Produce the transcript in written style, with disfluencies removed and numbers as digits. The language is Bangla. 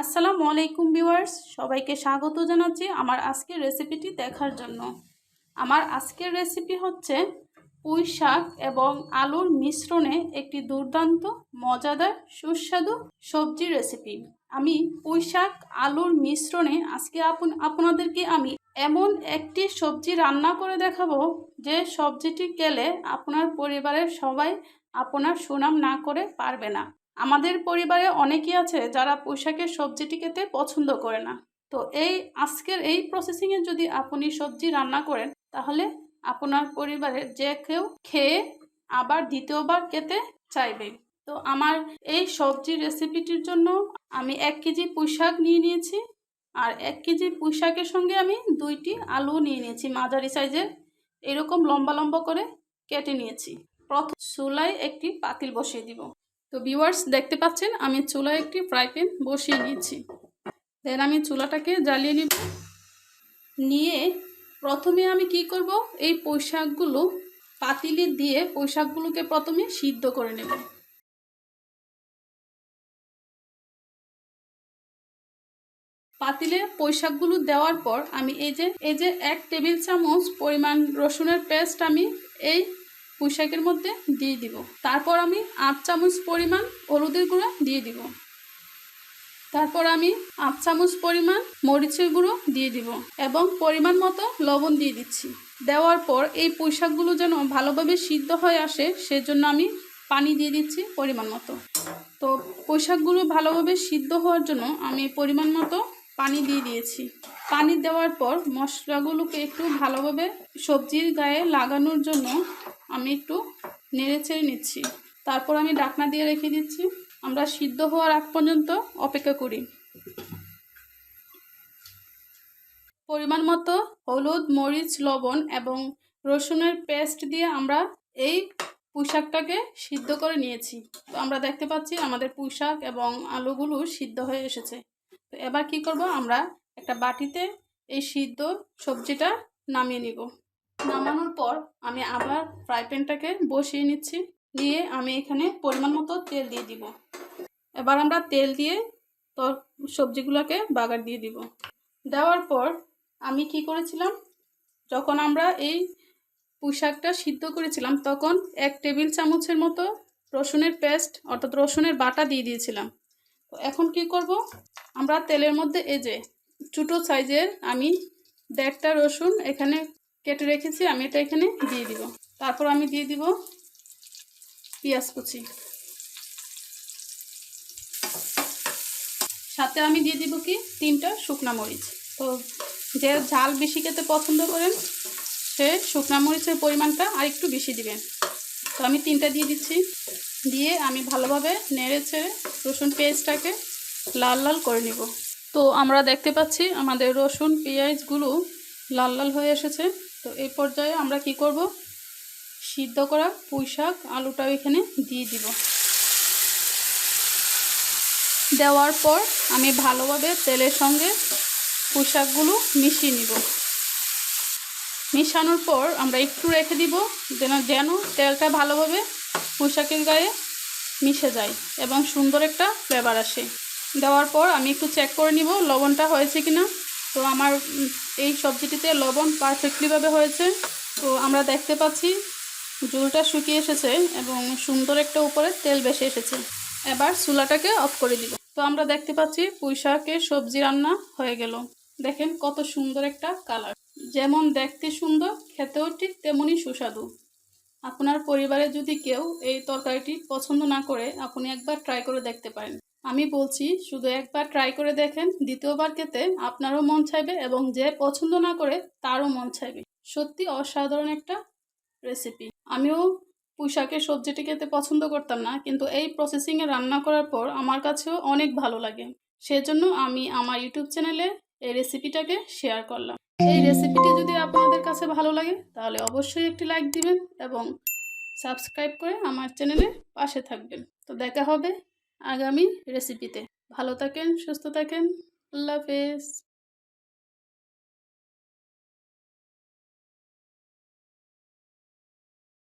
আসসালামু আলাইকুম ভিউয়ার্স, সবাইকে স্বাগত জানাচ্ছি আমার আজকের রেসিপিটি দেখার জন্য। আমার আজকের রেসিপি হচ্ছে পুঁই শাক এবং আলুর মিশ্রণে একটি দুর্দান্ত মজাদার সুস্বাদু সবজি রেসিপি। আমি পুঁই শাক আলুর মিশ্রণে আজকে আপনাদেরকে আমি এমন একটি সবজি রান্না করে দেখাবো যে সবজিটি খেলে আপনার পরিবারের সবাই আপনার সুনাম না করে পারবে না। আমাদের পরিবারে অনেকেই আছে যারা পুঁই শাকের সবজিটি খেতে পছন্দ করে না। তো আজকের এই প্রসেসিংয়ে যদি আপনি সবজি রান্না করেন তাহলে আপনার পরিবারের যে কেউ খেয়ে আবার দ্বিতীয়বার খেতে চাইবে। তো আমার এই সবজি রেসিপিটির জন্য আমি 1 কেজি পুঁই শাক নিয়ে নিয়েছি, আর 1 কেজি পুঁই শাকের সঙ্গে আমি 2টি আলু নিয়ে নিয়েছি মাঝারি সাইজের, এরকম লম্বা লম্বা করে কেটে নিয়েছি। প্রথম চুলায় একটি পাতিল বসিয়ে দিব। তো ভিউয়ার্স দেখতে পাচ্ছেন আমি চুলায় একটি ফ্রাই প্যান বসিয়ে নিয়েছি। দেন আমি চুলাটাকে জ্বালিয়ে নিয়ে প্রথমে আমি কি করব, এই পুঁই শাকগুলো পাতিলে দিয়ে পুঁই শাকগুলোকে প্রথমে সিদ্ধ করে নেব। পাতিলে পুঁই শাকগুলো দেওয়ার পর আমি এই যে 1 টেবিল চামচ পরিমাণ রসুনের পেস্ট আমি এই পুঁই শাকের মধ্যে দিয়ে দিব। তারপর আমি 8 চামচ পরিমাণ হলুদের গুঁড়া দিয়ে দিব। তারপর আমি 8 চামচ পরিমাণ মরিচের গুঁড়ো দিয়ে দিব এবং পরিমাণ মতো লবণ দিয়ে দিচ্ছি। দেওয়ার পর এই পুঁই শাকগুলো যেন ভালোভাবে সিদ্ধ হয়ে আসে সেজন্য আমি পানি দিয়ে দিচ্ছি পরিমাণ মতো। তো পুঁই শাকগুলো ভালোভাবে সিদ্ধ হওয়ার জন্য আমি পরিমাণ মতো পানি দিয়ে দিয়েছি। পানি দেওয়ার পর মশলাগুলোকে একটু ভালোভাবে সবজির গায়ে লাগানোর জন্য আমি একটু নেড়েচেড়ে নিচ্ছি। তারপর আমি ঢাকনা দিয়ে রেখে দিচ্ছি। আমরা সিদ্ধ হওয়ার আগ পর্যন্ত অপেক্ষা করি। পরিমাণ মতো হলুদ, মরিচ, লবণ এবং রসুনের পেস্ট দিয়ে আমরা এই পুঁই শাকটাকে সিদ্ধ করে নিয়েছি। তো আমরা দেখতে পাচ্ছি আমাদের পুঁই শাক এবং আলুগুলো সিদ্ধ হয়ে এসেছে। তো এবার কি করব, আমরা একটা বাটিতে এই সিদ্ধ সবজিটা নামিয়ে নিব। নামানোর পর আমি আবার ফ্রাই প্যানটাকে বসিয়ে নিচ্ছি। দিয়ে আমি এখানে পরিমাণ মতো তেল দিয়ে দিব। এবার আমরা তেল দিয়ে তো সবজিগুলোকে বাগার দিয়ে দিব। দেওয়ার পর আমি কি করেছিলাম, যখন আমরা এই পুঁই শাকটা সিদ্ধ করেছিলাম তখন 1 টেবিল চামচের মতো রসুনের পেস্ট অর্থাৎ রসুনের বাটা দিয়ে দিয়েছিলাম। তো এখন কি করব, আমরা তেলের মধ্যে এই যে ছোটো সাইজের আমি 1.5টা রসুন এখানে কেটে রেখেছি, আমি এটা এখানে দিয়ে দিব। তারপর আমি দিয়ে দিব পেঁয়াজ কুচি, সাথে আমি দিয়ে দিব কি 3টা শুকনা মরিচ। তো যে ঝাল বেশি খেতে পছন্দ করেন সে শুকনা মরিচের পরিমাণটা আর একটু বেশি দিবেন। তো আমি 3টা দিয়ে দিচ্ছি। দিয়ে আমি ভালোভাবে নেড়ে ছেড়ে রসুন পেঁয়াজটাকে লাল লাল করে নিব। তো আমরা দেখতে পাচ্ছি আমাদের রসুন পেঁয়াজগুলো লাল লাল হয়ে এসেছে। তো এই পর্যায়ে আমরা কি করব, সিদ্ধ করা পুঁই শাক আলুটাও এখানে দিয়ে দিব। দেওয়ার পর আমি ভালোভাবে তেলের সঙ্গে পুঁই শাকগুলো মিশিয়ে নিব। মিশানোর পর আমরা একটু রেখে দিব যেন তেলটা ভালোভাবে পুঁই শাকের গায়ে মিশে যায় এবং সুন্দর একটা ফ্লেভার আসে। দেওয়ার পর আমি একটু চেক করে নিব লবণটা হয়েছে কিনা। তো আমার এই সবজিটিতে লবণ পারফেক্টলিভাবে হয়েছে। তো আমরা দেখতে পাচ্ছি ঝোলটা শুকিয়ে এসেছে এবং সুন্দর একটা উপরে তেল ভেসে এসেছে। এবার চুলাটাকে অফ করে দিব। তো আমরা দেখতে পাচ্ছি পুঁই শাকের সবজি রান্না হয়ে গেল। দেখেন কত সুন্দর একটা কালার, যেমন দেখতে সুন্দর খেতেও ঠিক তেমনই সুস্বাদু। আপনার পরিবারে যদি কেউ এই তরকারিটি পছন্দ না করে আপনি একবার ট্রাই করে দেখতে পারেন। আমি বলছি শুধু একবার ট্রাই করে দেখেন, দ্বিতীয়বার খেতে আপনারও মন চাইবে এবং যে পছন্দ না করে তারও মন চাইবে। সত্যি অসাধারণ একটা রেসিপি। আমিও পুঁই শাকের সবজিটি খেতে পছন্দ করতাম না, কিন্তু এই প্রসেসিংয়ে রান্না করার পর আমার কাছেও অনেক ভালো লাগে। সেজন্য আমি আমার ইউটিউব চ্যানেলে এই রেসিপিটাকে শেয়ার করলাম। এই রেসিপিটি যদি আপনাদের কাছে ভালো লাগে তাহলে অবশ্যই একটি লাইক দিবেন এবং সাবস্ক্রাইব করে আমার চ্যানেলের পাশে থাকবেন। তো দেখা হবে আগামী রেসিপিতে। ভালো থাকেন, সুস্থ থাকেন, আল্লাহ হাফেজ।